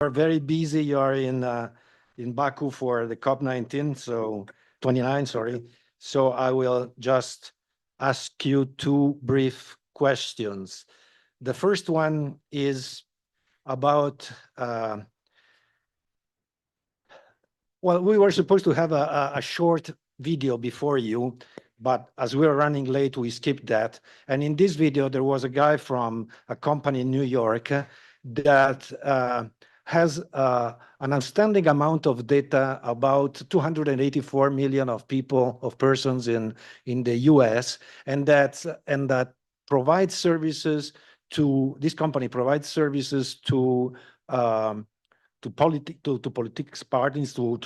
are very busy. You are in Baku for the COP19, so 29, sorry. So I will just ask you two brief questions. The first one is about, well, we were supposed to have a short video before you, but as we were running late, we skipped that. And in this video, there was a guy from a company in New York that has an outstanding amount of data about 284 million of people, of persons in the US, and that provides services to, this company provides services to politics parties, to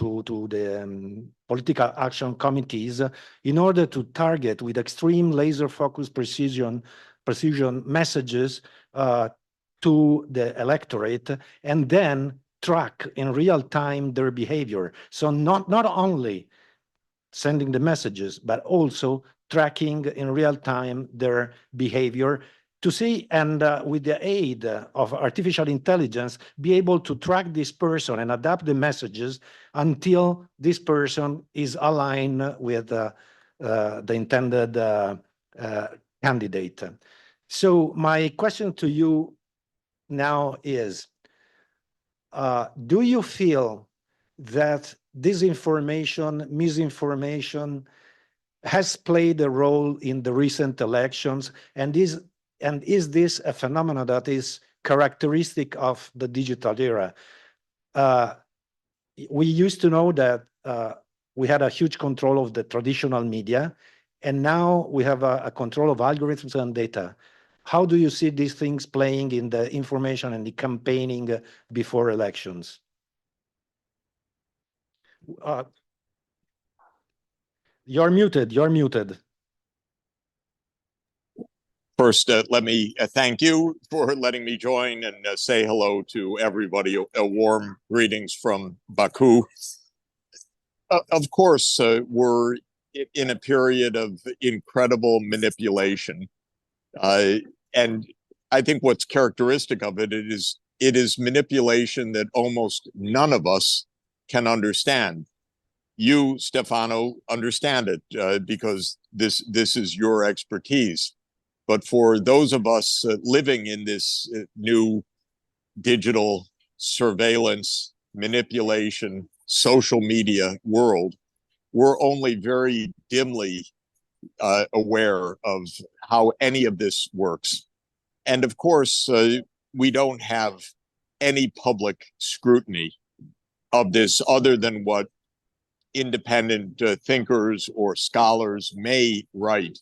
the political action committees, in order to target with extreme laser focus precision messages to the electorate, and then track in real time their behavior. So not only sending the messages, but also tracking in real time their behavior to see, and with the aid of artificial intelligence, be able to track this person and adapt the messages until this person is aligned with the intended candidate. So my question to you now is, do you feel that disinformation, misinformation has played a role in the recent elections? And is this a phenomenon that is characteristic of the digital era? We used to know that we had a huge control of the traditional media, and now we have a control of algorithms and data. How do you see these things playing in the information and the campaigning before elections? You're muted, you're muted. First, let me thank you for letting me join and say hello to everybody. Warm greetings from Baku. Of course, we're in a period of incredible manipulation. And I think what's characteristic of it is manipulation that almost none of us can understand. You, Stefano, understand it because this is your expertise. But for those of us living in this new digital surveillance, manipulation, social media world, we're only very dimly aware of how any of this works. And of course, we don't have any public scrutiny of this other than what independent thinkers or scholars may write.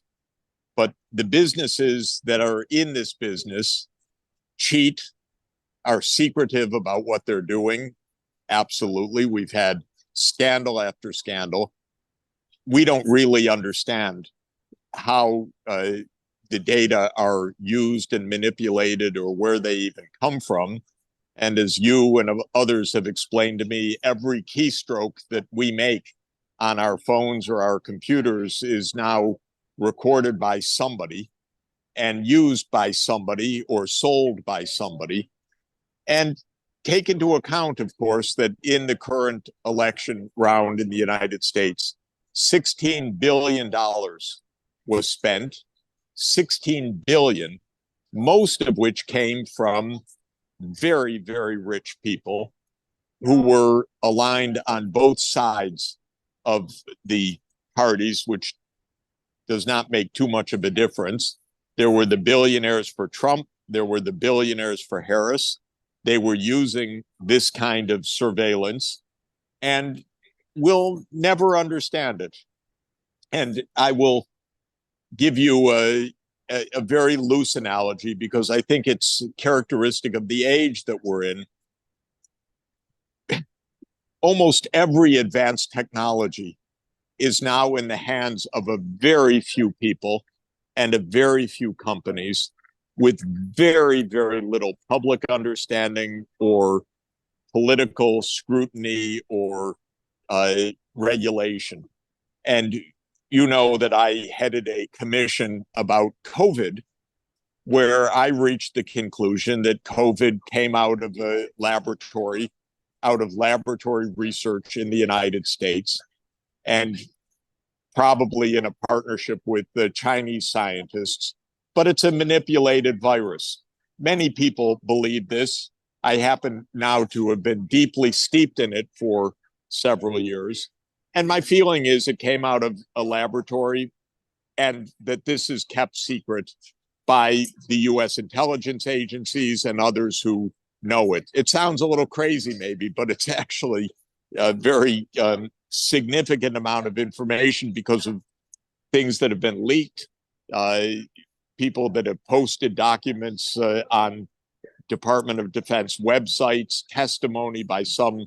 But the businesses that are in this business cheat, are secretive about what they're doing. Absolutely. We've had scandal after scandal. We don't really understand how the data are used and manipulated or where they even come from. And as you and others have explained to me, every keystroke that we make on our phones or our computers is now recorded by somebody and used by somebody or sold by somebody. And take into account, of course, that in the current election round in the United States, $16 billion was spent, 16 billion, most of which came from very, very rich people who were aligned on both sides of the parties, which does not make too much of a difference. There were the billionaires for Trump. There were the billionaires for Harris. They were using this kind of surveillance, and we'll never understand it. And I will give you a very loose analogy because I think it's characteristic of the age that we're in. Almost every advanced technology is now in the hands of a very few people and a very few companies with very, very little public understanding or political scrutiny or regulation. And you know that I headed a commission about COVID, where I reached the conclusion that COVID came out of laboratory research in the United States, and probably in a partnership with the Chinese scientists, but it's a manipulated virus. Many people believe this. I happen now to have been deeply steeped in it for several years. And my feeling is it came out of a laboratory, and that this is kept secret by the US intelligence agencies and others who know it. It sounds a little crazy maybe, but it's actually a very significant amount of information because of things that have been leaked, people that have posted documents on Department of Defense websites, testimony by some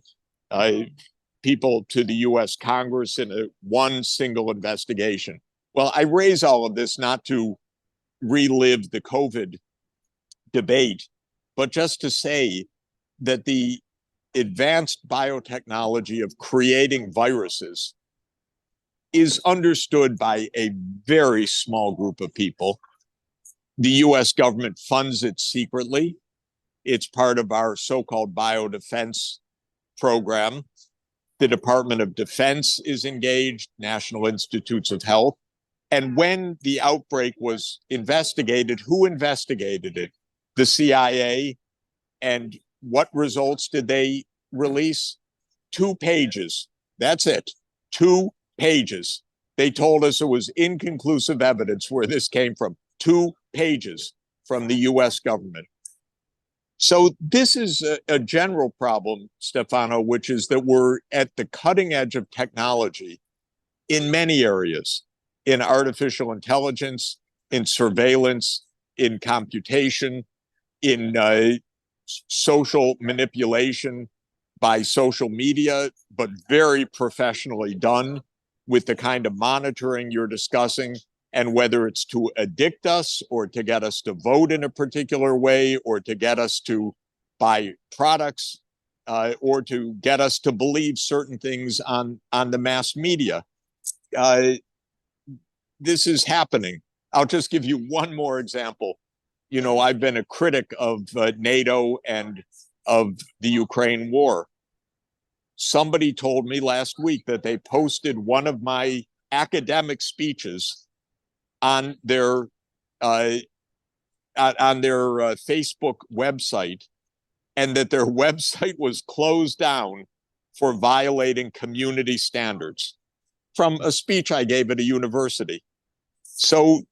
people to the US Congress in one single investigation. Well, I raise all of this not to relive the COVID debate, but just to say that the advanced biotechnology of creating viruses is understood by a very small group of people. The US government funds it secretly. It's part of our so-called biodefense program. The Department of Defense is engaged, National Institutes of Health. And when the outbreak was investigated, who investigated it? The CIA. And what results did they release? 2 pages. That's it. 2 pages. They told us it was inconclusive evidence where this came from. 2 pages from the US government. So this is a general problem, Stefano, which is that we're at the cutting edge of technology in many areas, in artificial intelligence, in surveillance, in computation, in social manipulation by social media, but very professionally done with the kind of monitoring you're discussing. And whether it's to addict us or to get us to vote in a particular way or to get us to buy products or to get us to believe certain things on the mass media. This is happening. I'll just give you one more example. You know, I've been a critic of NATO and of the Ukraine war. Somebody told me last week that they posted one of my academic speeches on their Facebook website, and that their website was closed down for violating community standards from a speech I gave at a university. So,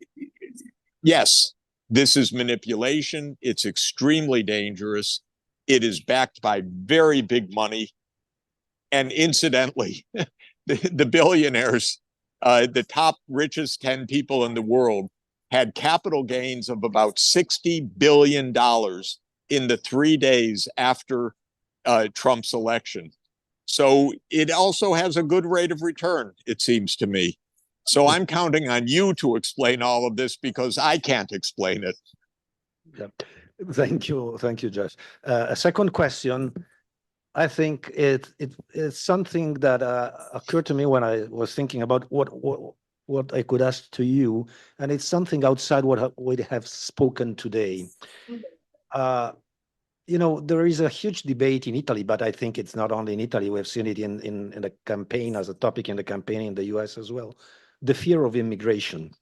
yes, this is manipulation. It's extremely dangerous. It is backed by very big money. And incidentally, the billionaires, the top richest 10 people in the world, had capital gains of about $60 billion in the 3 days after Trump's election. So it also has a good rate of return, it seems to me. So I'm counting on you to explain all of this because I can't explain it. Yeah. Thank you, Josh. A second question. I think it's something that occurred to me when I was thinking about what I could ask to you, and it's something outside what we have spoken today. You know, there is a huge debate in Italy, but I think it's not only in Italy. We've seen it in the campaign, as a topic in the campaign in the US as well. The fear of immigration.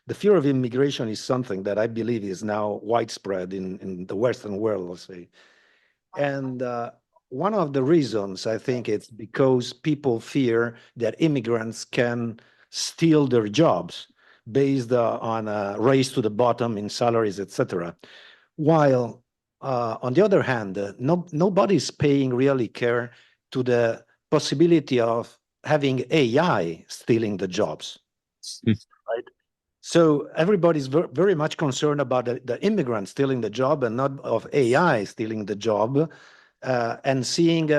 The fear of immigration is something that I believe is now widespread in the Western world, let's say. And one of the reasons, I think, it's because people fear that immigrants can steal their jobs based on a race to the bottom in salaries, etc. While on the other hand, nobody's paying really care to the possibility of having AI stealing the jobs, right? So everybody's very much concerned about the immigrants stealing the job and not of AI stealing the job. And seeing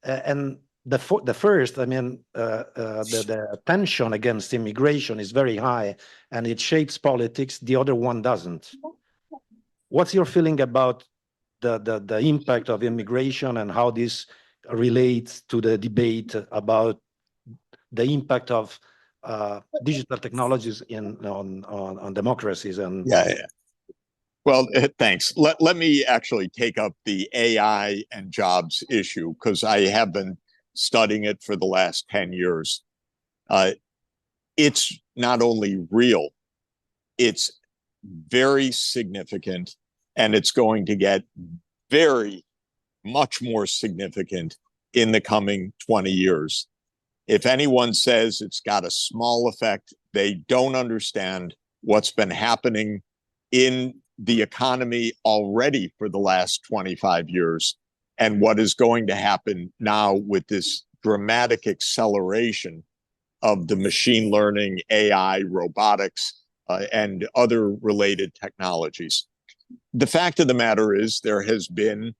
and the first, I mean, the tension against immigration is very high, and it shapes politics. The other one doesn't. What's your feeling about the impact of immigration and how this relates to the debate about the impact of digital technologies on democracies and Yeah. Well, thanks. Let me actually take up the AI and jobs issue because I have been studying it for the last 10 years. Uh, it's not only real, it's very significant, and it's going to get very much more significant in the coming 20 years. If anyone says it's got a small effect, they don't understand what's been happening in the economy already for the last 25 years and what is going to happen now with this dramatic acceleration of the machine learning, AI, robotics, and other related technologies. The fact of the matter is there has been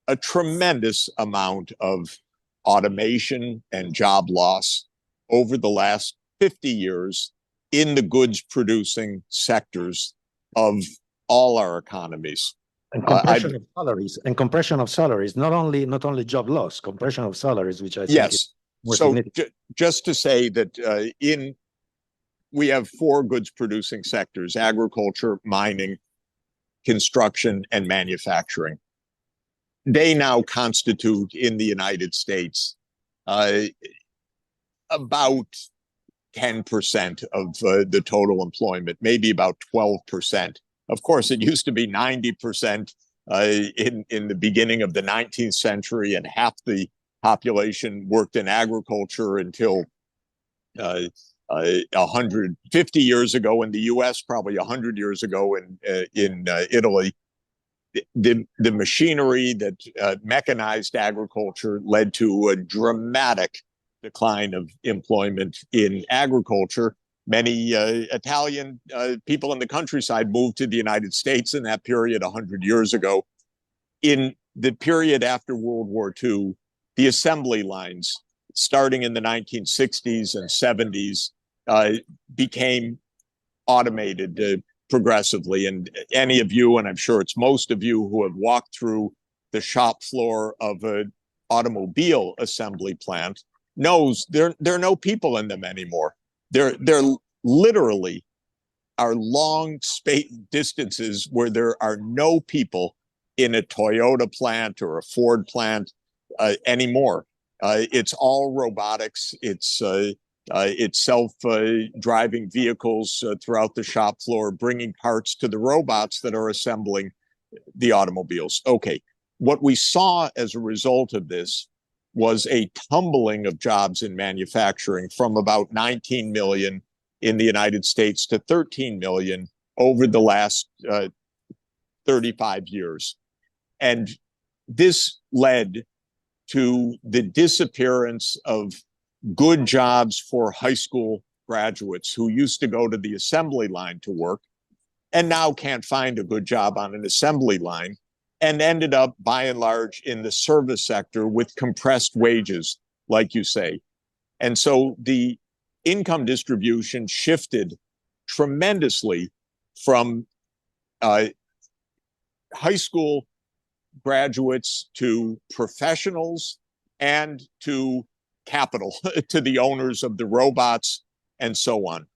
a tremendous amount of automation and job loss over the last 50 years in the goods producing sectors of all our economies. And compression of salaries, not only job loss, compression of salaries, which I think yes. is more So significant. just to say that we have four goods producing sectors: agriculture, mining, construction, and manufacturing. They now constitute in the United States about 10% of the total employment, maybe about 12%. Of course, it used to be 90% in the beginning of the 19th century, and half the population worked in agriculture until 150 years ago in the U.S., probably 100 years ago in Italy. The machinery that mechanized agriculture led to a dramatic decline of employment in agriculture. Many Italian people in the countryside moved to the United States in that period 100 years ago. In the period after World War II, the assembly lines, starting in the 1960s and 70s, became automated progressively. And any of you, and I'm sure it's most of you who have walked through the shop floor of an automobile assembly plant, knows there are no people in them anymore. There literally are long space distances where there are no people in a Toyota plant or a Ford plant anymore. It's all robotics. It's self-driving vehicles throughout the shop floor, bringing parts to the robots that are assembling the automobiles. Okay, what we saw as a result of this was a tumbling of jobs in manufacturing from about 19 million in the United States to 13 million over the last 35 years. And this led to the disappearance of good jobs for high school graduates who used to go to the assembly line to work and now can't find a good job on an assembly line, and ended up by and large in the service sector with compressed wages, like you say. And so the income distribution shifted tremendously from high school graduates to professionals and to capital, to the owners of the robots and so on.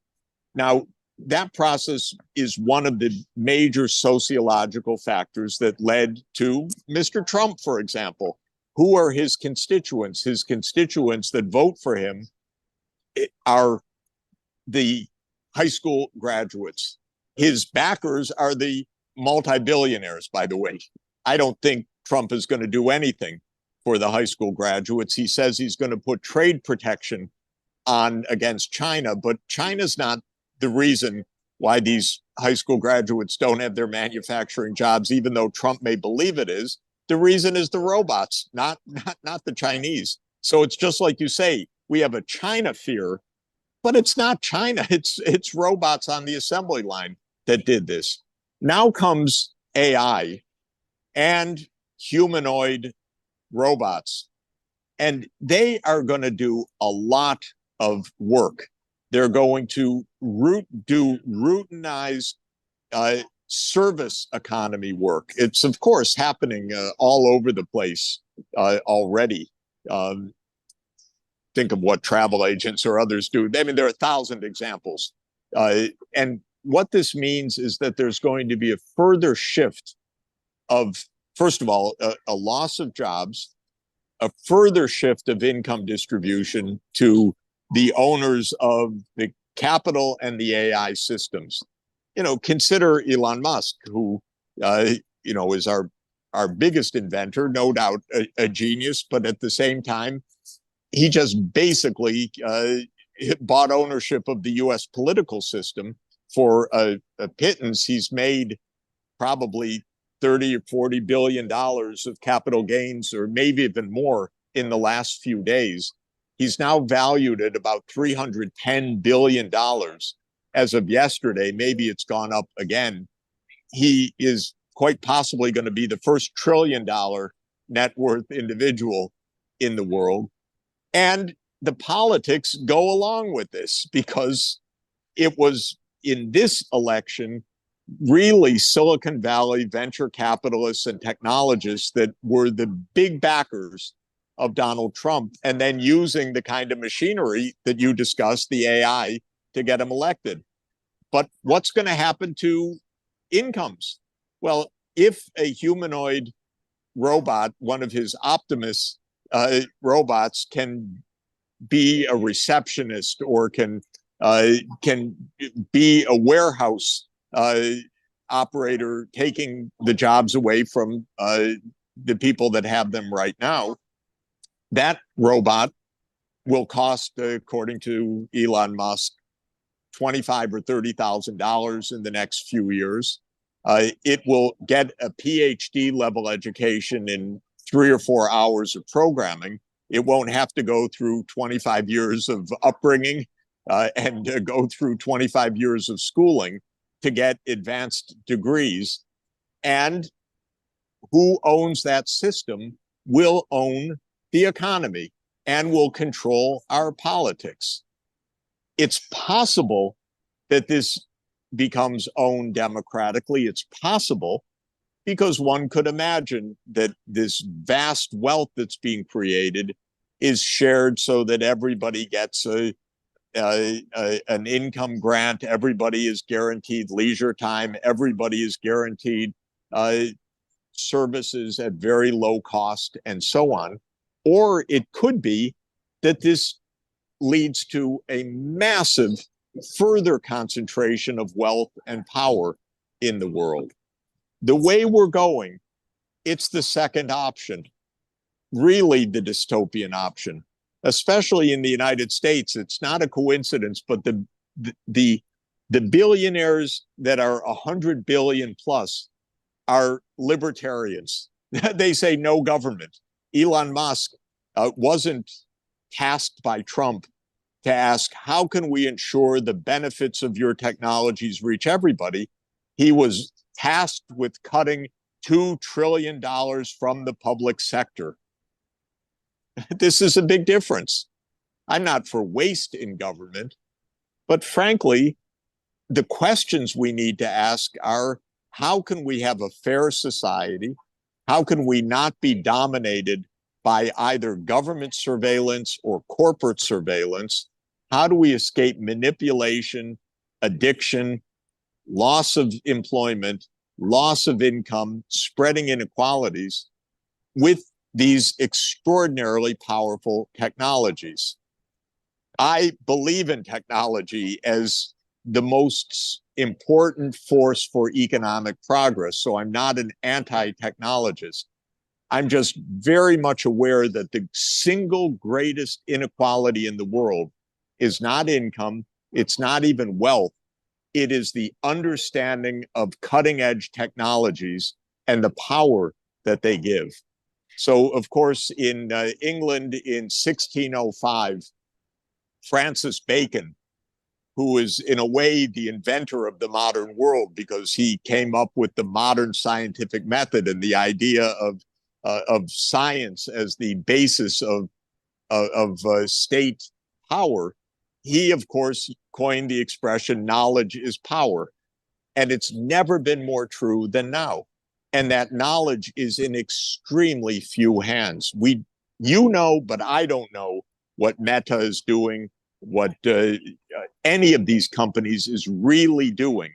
Now, that process is one of the major sociological factors that led to Mr. Trump, for example. Who are his constituents? His constituents that vote for him are the high school graduates. His backers are the multi-billionaires, by the way. I don't think Trump is going to do anything for the high school graduates. He says he's going to put trade protection on against China, but China's not the reason why these high school graduates don't have their manufacturing jobs, even though Trump may believe it is. The reason is the robots, not the Chinese. So it's just like you say, we have a China fear, but it's not China. It's robots on the assembly line that did this. Now comes AI and humanoid robots, and they are going to do a lot of work. They're going to do routinized service economy work. It's, of course, happening all over the place already. Think of what travel agents or others do. I mean, there are 1,000 examples. And what this means is that there's going to be a further shift of, first of all, a loss of jobs, a further shift of income distribution to the owners of the capital and the AI systems. Consider Elon Musk, who, is our biggest inventor, no doubt a genius, but at the same time, he just basically bought ownership of the US political system for a pittance. He's made probably 30 or 40 billion dollars of capital gains, or maybe even more, in the last few days. He's now valued at about $310 billion as of yesterday. Maybe it's gone up again. He is quite possibly going to be the first $1 trillion net worth individual in the world. And the politics go along with this, because it was in this election really Silicon Valley venture capitalists and technologists that were the big backers of Donald Trump, and then using the kind of machinery that you discussed, the AI, to get him elected. But what's going to happen to incomes? Well, if a humanoid robot, one of his Optimus robots, can be a receptionist or can be a warehouse operator, taking the jobs away from the people that have them right now, that robot will cost, according to Elon Musk, $25,000 or $30,000 in the next few years. It will get a PhD level education in 3 or 4 hours of programming. It won't have to go through 25 years of upbringing and go through 25 years of schooling to get advanced degrees. And who owns that system will own the economy and will control our politics. It's possible that this becomes owned democratically. It's possible because one could imagine that this vast wealth that's being created is shared so that everybody gets an income grant, everybody is guaranteed leisure time, everybody is guaranteed services at very low cost, and so on. Or it could be that this leads to a massive further concentration of wealth and power in the world. The way we're going, it's the second option, really the dystopian option, especially in the United States. It's not a coincidence, but the billionaires that are 100 billion plus are libertarians. They say no government. Elon Musk wasn't tasked by Trump to ask, how can we ensure the benefits of your technologies reach everybody? He was tasked with cutting $2 trillion from the public sector. This is a big difference. I'm not for waste in government, but frankly, the questions we need to ask are, how can we have a fair society? How can we not be dominated by either government surveillance or corporate surveillance? How do we escape manipulation, addiction, loss of employment, loss of income, spreading inequalities with these extraordinarily powerful technologies? I believe in technology as the most important force for economic progress, so I'm not an anti-technologist. I'm just very much aware that the single greatest inequality in the world is not income, it's not even wealth, it is the understanding of cutting-edge technologies and the power that they give. So, of course, in England in 1605, Francis Bacon, who is in a way the inventor of the modern world because he came up with the modern scientific method and the idea of science as the basis of state power. He, of course, coined the expression, knowledge is power. And it's never been more true than now. And that knowledge is in extremely few hands. You know, but I don't know what Meta is doing, what any of these companies is really doing,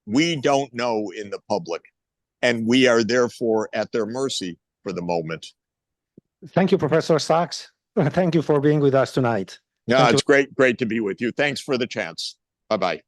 we don't know in the public, and we are therefore at their mercy for the moment. Thank you, Professor Sachs. Thank you for being with us tonight. Yeah, Thank you. it's great to be with you. Thanks for the chance. Bye-bye.